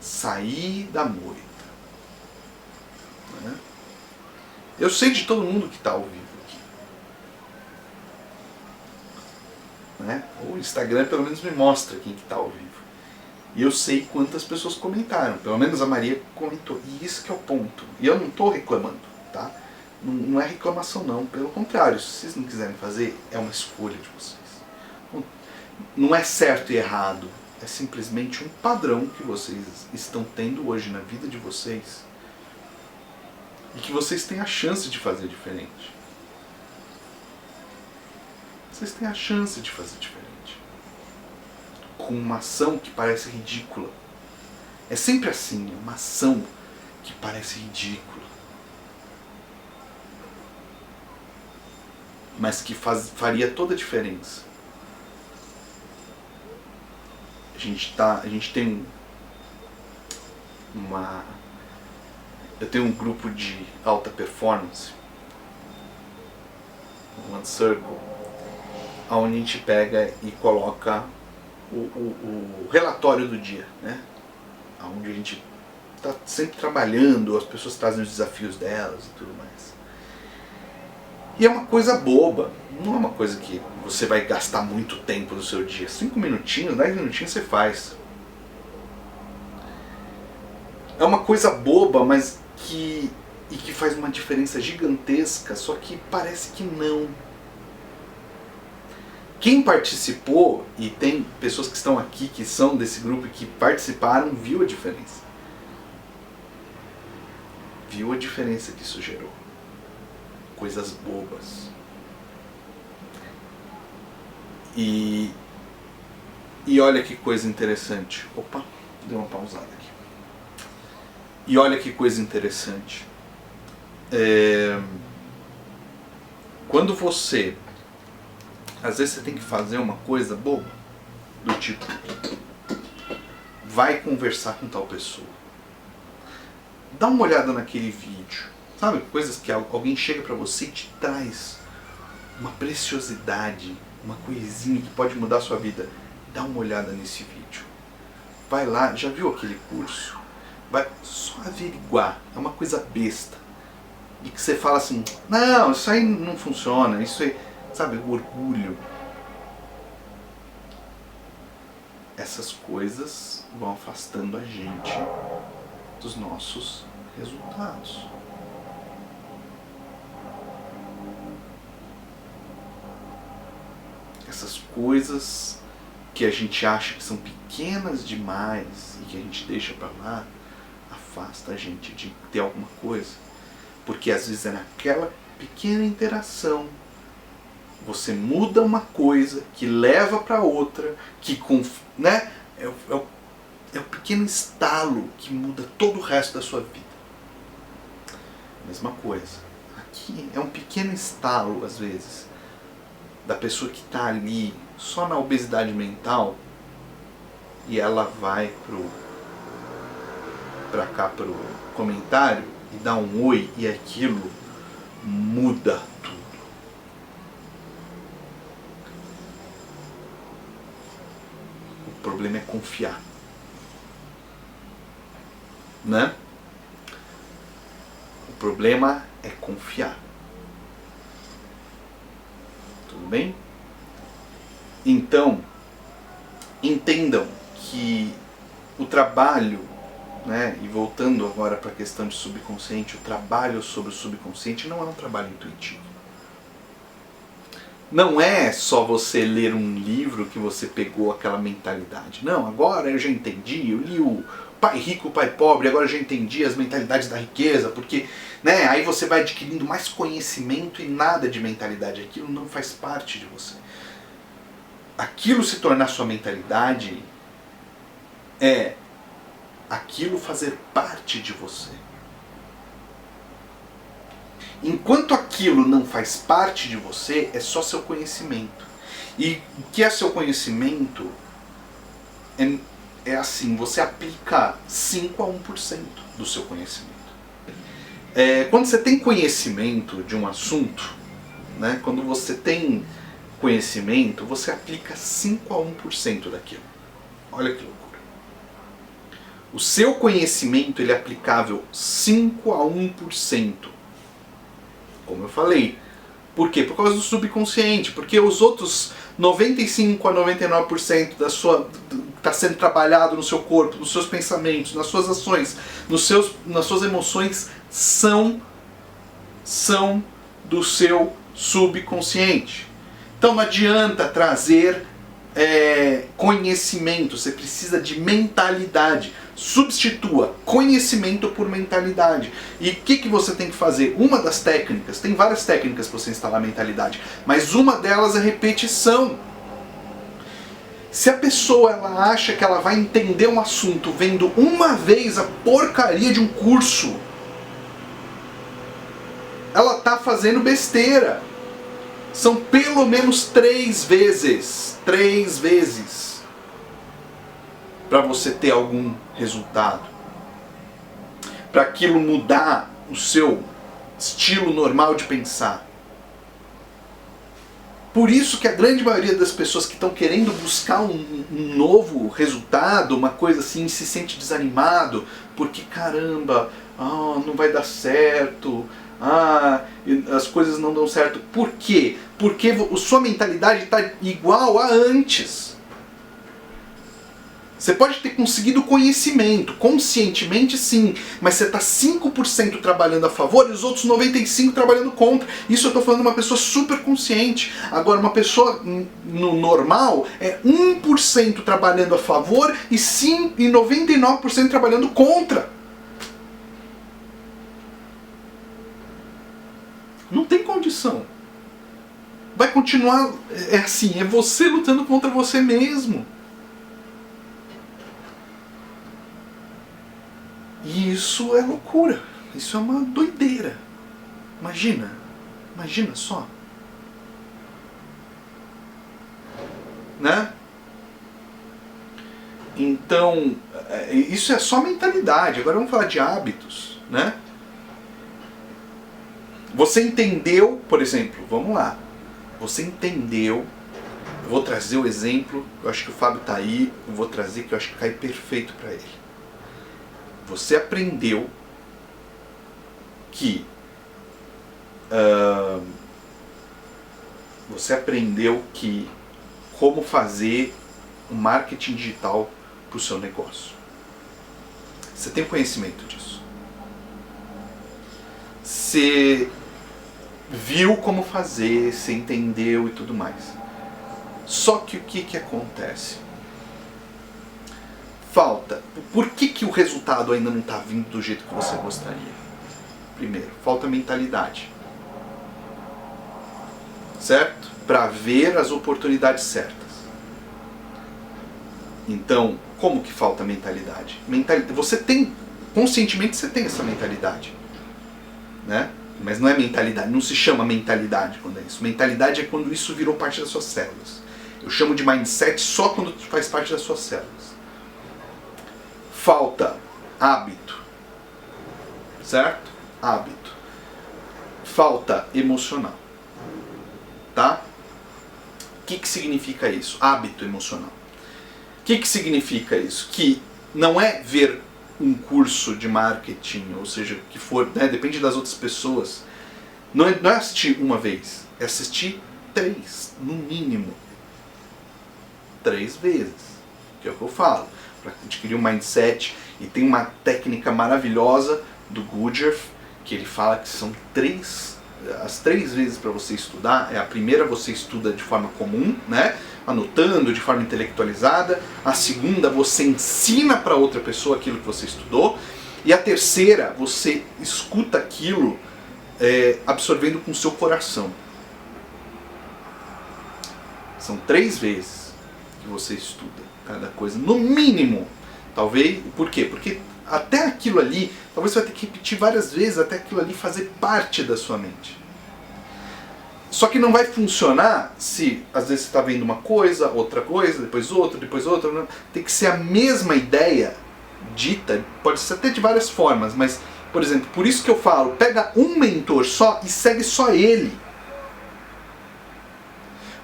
Sair da moita. Né? Eu sei de todo mundo que está ao vivo aqui. Né? O Instagram pelo menos me mostra quem que está ao vivo. E eu sei quantas pessoas comentaram. Pelo menos a Maria comentou. E isso que é o ponto. E eu não estou reclamando. Tá? Não é reclamação não. Pelo contrário, se vocês não quiserem fazer, é uma escolha de vocês. Não é certo e errado. É simplesmente um padrão que vocês estão tendo hoje na vida de vocês. E que vocês têm a chance de fazer diferente. Vocês têm a chance de fazer diferente. Com uma ação que parece ridícula. É sempre assim, uma ação que parece ridícula. Mas que faria toda a diferença. A gente tem eu tenho um grupo de alta performance, um One Circle, onde a gente pega e coloca o relatório do dia, né? Onde a gente está sempre trabalhando, as pessoas trazem os desafios delas e tudo mais. E é uma coisa boba, não é uma coisa que você vai gastar muito tempo no seu dia. 5 minutinhos, 10 minutinhos você faz. É uma coisa boba, mas que faz uma diferença gigantesca, só que parece que não. Quem participou, e tem pessoas que estão aqui que são desse grupo e que participaram, viu a diferença. Viu a diferença que isso gerou. Coisas bobas. E olha que coisa interessante. Opa, deu uma pausada aqui. E olha que coisa interessante. Quando você... Às vezes você tem que fazer uma coisa boba. Do tipo... Vai conversar com tal pessoa. Dá uma olhada naquele vídeo. Sabe? Coisas que alguém chega pra você e te traz uma preciosidade, uma coisinha que pode mudar a sua vida. Dá uma olhada nesse vídeo. Vai lá, já viu aquele curso? Vai só averiguar. É uma coisa besta. E que você fala assim, não, isso aí não funciona, isso aí, sabe, o orgulho. Essas coisas vão afastando a gente dos nossos resultados. Essas coisas que a gente acha que são pequenas demais e que a gente deixa pra lá, afasta a gente de ter alguma coisa. Porque às vezes é naquela pequena interação, você muda uma coisa que leva para outra, que né? É o pequeno estalo que muda todo o resto da sua vida. Mesma coisa. Aqui é um pequeno estalo, às vezes, da pessoa que está ali só na obesidade mental e ela vai pra cá pro comentário e dá um oi e aquilo muda tudo. O problema é confiar, né? O problema é confiar. Tudo bem? Então, entendam que o trabalho, né, e voltando agora para a questão de subconsciente, o trabalho sobre o subconsciente não é um trabalho intuitivo. Não é só você ler um livro que você pegou aquela mentalidade. Não, agora eu já entendi, eu li o Pai Rico, Pai Pobre, agora eu já entendi as mentalidades da riqueza, porque, né, aí você vai adquirindo mais conhecimento e nada de mentalidade. Aquilo não faz parte de você. Aquilo se tornar sua mentalidade é aquilo fazer parte de você. Enquanto aquilo não faz parte de você, é só seu conhecimento. E o que é seu conhecimento? É assim, você aplica 5 a 1% do seu conhecimento. Quando você tem conhecimento de um assunto, né, quando você tem conhecimento, você aplica 5 a 1% daquilo. Olha que loucura. O seu conhecimento ele é aplicável 5 a 1%. Como eu falei. Por quê? Por causa do subconsciente. Porque os outros 95 a 99% da sua está sendo trabalhado no seu corpo, nos seus pensamentos, nas suas ações, nas suas emoções, são do seu subconsciente. Então não adianta trazer conhecimento, você precisa de mentalidade. Substitua conhecimento por mentalidade. E o que você tem que fazer? Uma das técnicas, tem várias técnicas para você instalar mentalidade, mas uma delas é repetição. Se a pessoa ela acha que ela vai entender um assunto vendo uma vez a porcaria de um curso, ela está fazendo besteira. São pelo menos 3 vezes. 3 vezes. Para você ter algum resultado. Para aquilo mudar o seu estilo normal de pensar. Por isso que a grande maioria das pessoas que estão querendo buscar um novo resultado, uma coisa assim, se sente desanimado, porque caramba, não vai dar certo, As coisas não dão certo. Por quê? Porque a sua mentalidade está igual a antes. Você pode ter conseguido conhecimento, conscientemente sim, mas você está 5% trabalhando a favor e os outros 95% trabalhando contra. Isso eu estou falando de uma pessoa super consciente. Agora, uma pessoa no normal é 1% trabalhando a favor e 99% trabalhando contra. Não tem condição. Vai continuar assim, é você lutando contra você mesmo. E isso é loucura. Isso é uma doideira. Imagina só. Né? Então, isso é só mentalidade. Agora vamos falar de hábitos, né? Você entendeu, por exemplo, vamos lá. Você entendeu, eu vou trazer o exemplo, eu acho que o Fábio tá aí, eu vou trazer que eu acho que cai perfeito para ele. Você aprendeu que como fazer um marketing digital para o seu negócio. Você tem conhecimento disso. Você viu como fazer, você entendeu e tudo mais. Só que o que acontece? Falta. Por que o resultado ainda não está vindo do jeito que você gostaria? Primeiro, falta mentalidade. Certo? Para ver as oportunidades certas. Então, como que falta mentalidade? Você tem, conscientemente você tem essa mentalidade. Né? Mas não é mentalidade, não se chama mentalidade quando é isso. Mentalidade é quando isso virou parte das suas células. Eu chamo de mindset só quando faz parte das suas células. Falta hábito, certo? Hábito. Falta emocional, tá? O que significa isso? Hábito emocional. O que significa isso? Que não é ver um curso de marketing, ou seja, que for, né, depende das outras pessoas. Não é assistir uma vez, é assistir 3, no mínimo. 3 vezes, que é o que eu falo. Para adquirir um mindset, e tem uma técnica maravilhosa do Gurdjieff, que ele fala que são as 3 vezes para você estudar. A primeira você estuda de forma comum, né, anotando de forma intelectualizada. A segunda você ensina para outra pessoa aquilo que você estudou. E a terceira você escuta aquilo absorvendo com o seu coração. São 3 vezes que você estuda cada coisa, no mínimo. Talvez, por quê? Porque até aquilo ali, talvez você vai ter que repetir várias vezes até aquilo ali fazer parte da sua mente. Só que não vai funcionar se às vezes você está vendo uma coisa, depois outra. Não. Tem que ser a mesma ideia dita, pode ser até de várias formas, mas, por exemplo, por isso que eu falo, pega um mentor só e segue só ele.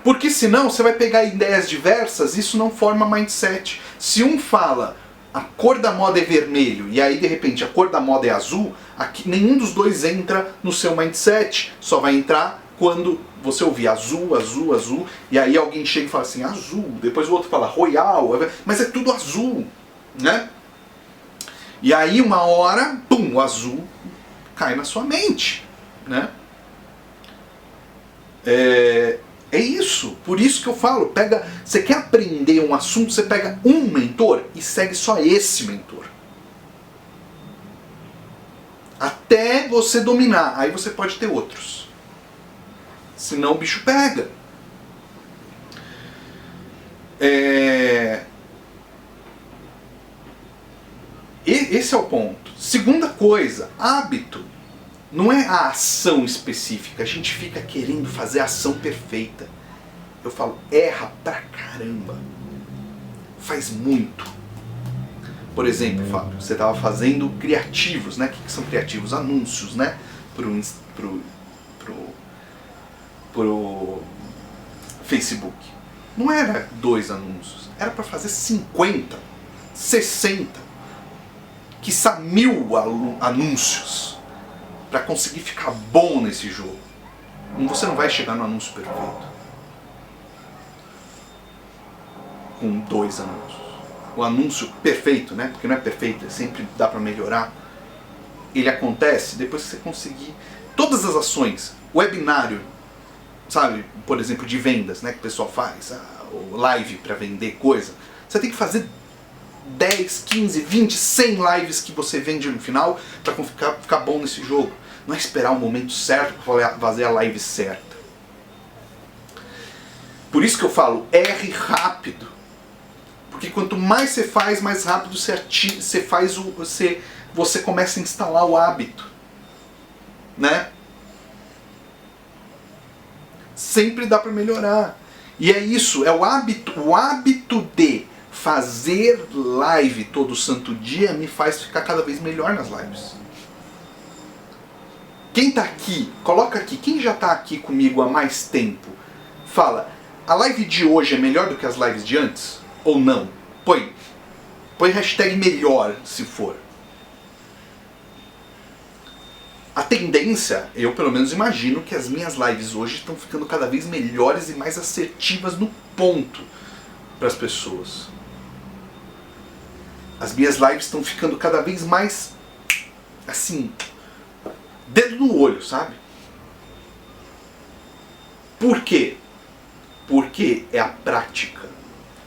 Porque senão você vai pegar ideias diversas, isso não forma mindset. Se um fala, a cor da moda é vermelho, e aí de repente a cor da moda é azul, aqui, nenhum dos dois entra no seu mindset. Só vai entrar quando você ouvir azul, e aí alguém chega e fala assim, azul, depois o outro fala royal, mas é tudo azul, né? E aí uma hora, pum, o azul cai na sua mente, né? É isso, por isso que eu falo, você quer aprender um assunto, você pega um mentor e segue só esse mentor. Até você dominar, aí você pode ter outros. Senão o bicho pega. Esse é o ponto. Segunda coisa, hábito. Não é a ação específica, a gente fica querendo fazer a ação perfeita. Eu falo, erra pra caramba. Faz muito. Por exemplo, Fábio, você estava fazendo criativos, né? O que são criativos? Anúncios, né? Pro Facebook. Não era 2 anúncios, era para fazer 50, 60, quiçá 1000 anúncios. para conseguir ficar bom nesse jogo. Você não vai chegar no anúncio perfeito com 2 anúncios. O anúncio perfeito, né? Porque não é perfeito, sempre dá para melhorar. Ele acontece depois que você conseguir todas as ações, webinário, sabe, por exemplo, de vendas, né, que o pessoal faz, o live para vender coisa. Você tem que fazer 10, 15, 20, 100 lives que você vende no final para ficar bom nesse jogo. Não é esperar o momento certo para fazer a live certa. Por isso que eu falo, erre rápido. Porque quanto mais você faz, mais rápido você começa a instalar o hábito, né? Sempre dá para melhorar. E é isso, é o hábito de fazer live todo santo dia me faz ficar cada vez melhor nas lives. Quem tá aqui, coloca aqui, quem já tá aqui comigo há mais tempo, fala, a live de hoje é melhor do que as lives de antes? Ou não? Põe hashtag melhor, se for. A tendência, eu pelo menos imagino que as minhas lives hoje estão ficando cada vez melhores e mais assertivas no ponto para as pessoas. As minhas lives estão ficando cada vez mais, assim, dedo no olho, sabe? Por quê? Porque é a prática.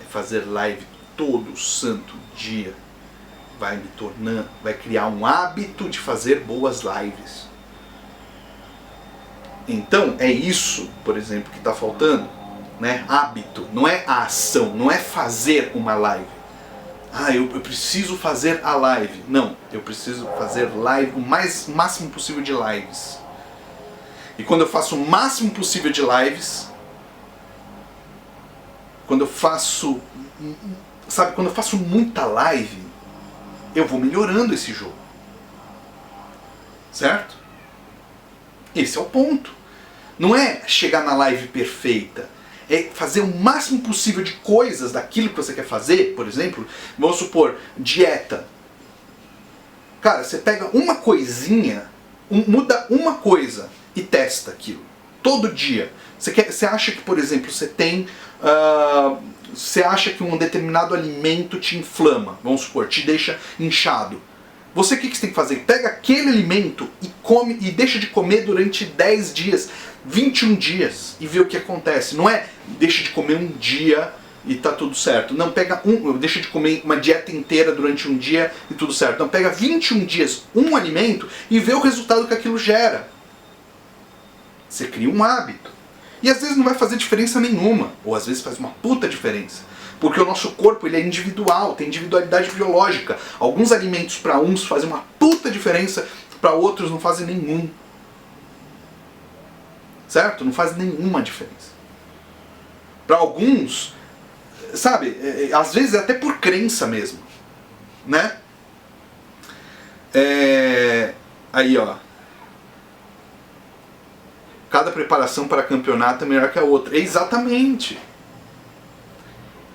É fazer live todo santo dia. Vai criar um hábito de fazer boas lives. Então, é isso, por exemplo, que está faltando, né? Hábito, não é a ação, não é fazer uma live. Eu preciso fazer a live. Não, eu preciso fazer live, o máximo possível de lives. E quando eu faço o máximo possível de lives, quando eu faço muita live, eu vou melhorando esse jogo. Certo? Esse é o ponto. Não é chegar na live perfeita. É fazer o máximo possível de coisas daquilo que você quer fazer. Por exemplo, vamos supor, dieta. Cara, você pega uma coisinha, muda uma coisa e testa aquilo. Todo dia. Você acha que, por exemplo, você acha que um determinado alimento te inflama, vamos supor, te deixa inchado. Você o que você tem que fazer? Pega aquele alimento e come e deixa de comer durante 10 dias, 21 dias e vê o que acontece. Não é deixa de comer um dia e tá tudo certo. Não, deixa de comer uma dieta inteira durante um dia e tudo certo. Não, pega 21 dias um alimento e vê o resultado que aquilo gera. Você cria um hábito. E às vezes não vai fazer diferença nenhuma, ou às vezes faz uma puta diferença. Porque o nosso corpo ele é individual, tem individualidade biológica. Alguns alimentos para uns fazem uma puta diferença, para outros não fazem nenhum. Certo? Não faz nenhuma diferença. Para alguns, sabe, às vezes é até por crença mesmo. Né? Aí ó. Cada preparação para campeonato é melhor que a outra. Exatamente.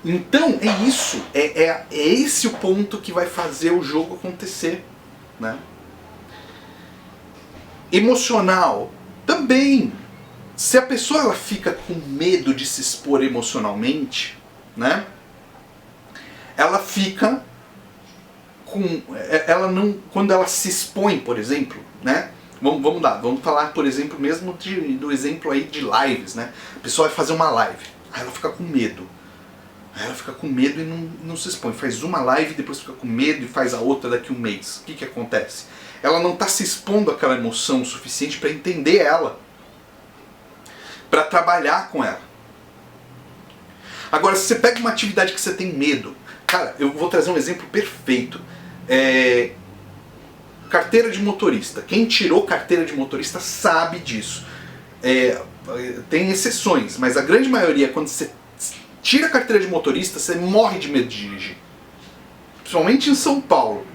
Então é isso. É esse o ponto que vai fazer o jogo acontecer. Né? Emocional. Também. Se a pessoa ela fica com medo de se expor emocionalmente, né? Ela fica com... Ela não, quando ela se expõe, por exemplo, né? Vamos falar, por exemplo, mesmo do exemplo aí de lives, né? A pessoa vai fazer uma live, aí ela fica com medo. Aí ela fica com medo e não se expõe. Faz uma live, depois fica com medo e faz a outra daqui a um mês. O que acontece? Ela não está se expondo àquela emoção o suficiente para entender ela. Para trabalhar com ela. Agora, se você pega uma atividade que você tem medo... Cara, eu vou trazer um exemplo perfeito. Carteira de motorista. Quem tirou carteira de motorista sabe disso. Tem exceções, mas a grande maioria, quando você tira a carteira de motorista, você morre de medo de dirigir. Principalmente em São Paulo.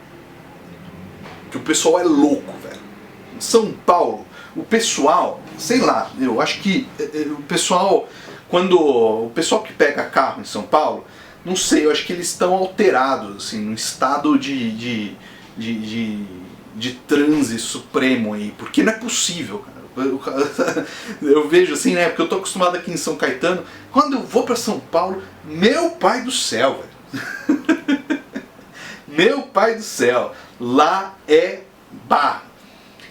Que o pessoal é louco, velho. Em São Paulo, o pessoal, sei lá, eu acho que o pessoal, o pessoal que pega carro em São Paulo, não sei, eu acho que eles estão alterados, assim, num estado de de transe supremo aí, porque não é possível, cara. Eu vejo assim, né, porque eu tô acostumado aqui em São Caetano, quando eu vou para São Paulo, meu pai do céu, velho. Meu pai do céu, lá é bar.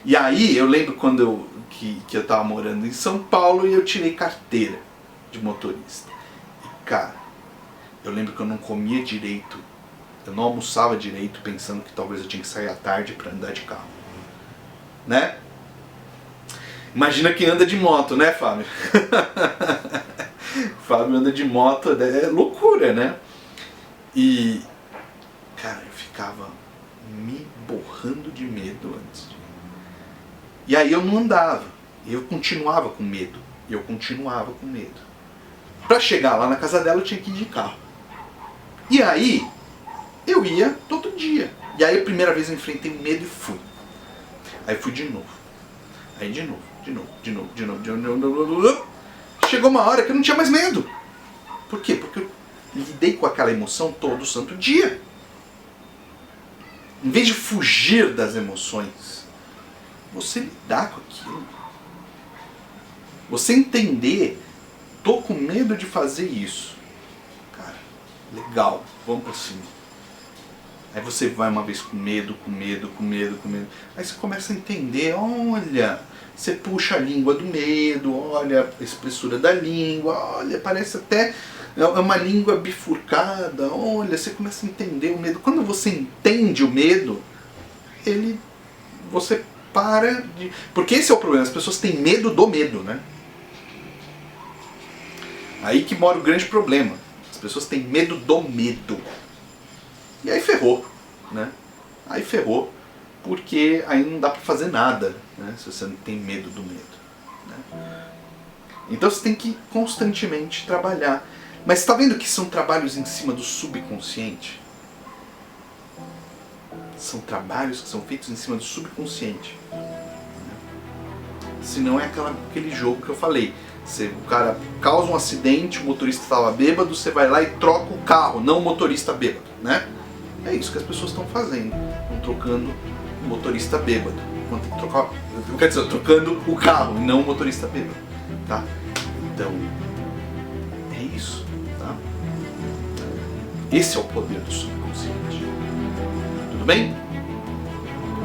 E aí eu lembro quando que eu tava morando em São Paulo e eu tirei carteira de motorista. E cara, eu lembro que eu não comia direito, eu não almoçava direito, pensando que talvez eu tinha que sair à tarde para andar de carro, né? Imagina quem anda de moto, né, Fábio? Fábio anda de moto, é loucura, né? E, cara, eu ficava me borrando de medo antes de... E aí eu não andava, eu continuava com medo, Pra chegar lá na casa dela eu tinha que ir de carro. E aí, eu ia todo dia. E aí a primeira vez eu enfrentei o medo e fui. Aí fui de novo. Aí de novo. Chegou uma hora que eu não tinha mais medo. Por quê? Porque eu lidei com aquela emoção todo santo dia. Em vez de fugir das emoções, você lidar com aquilo. Você entender, tô com medo de fazer isso. Cara, legal, vamos pra cima. Aí você vai uma vez com medo. Aí você começa a entender, olha, você puxa a língua do medo, olha a espessura da língua, olha, parece até uma língua bifurcada, olha, você começa a entender o medo. Quando você entende o medo, você para de... Porque esse é o problema, as pessoas têm medo do medo, né? Aí que mora o grande problema. As pessoas têm medo do medo. E aí ferrou, né? Aí ferrou, porque aí não dá pra fazer nada, né? Se você não tem medo do medo, né? Então você tem que constantemente trabalhar. Mas está vendo que são trabalhos em cima do subconsciente? São trabalhos que são feitos em cima do subconsciente. Se não é aquele jogo que eu falei. O cara causa um acidente, o motorista estava bêbado, você vai lá e troca o carro, não o motorista bêbado, né? É isso que as pessoas estão fazendo. Estão trocando o motorista bêbado. Quer dizer, trocando o carro, não o motorista bêbado, tá? Então, é isso, tá? Esse é o poder do subconsciente. Tudo bem?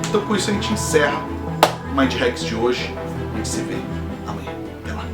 Então com isso a gente encerra o Mind Hacks de hoje. A gente se vê amanhã. Até lá.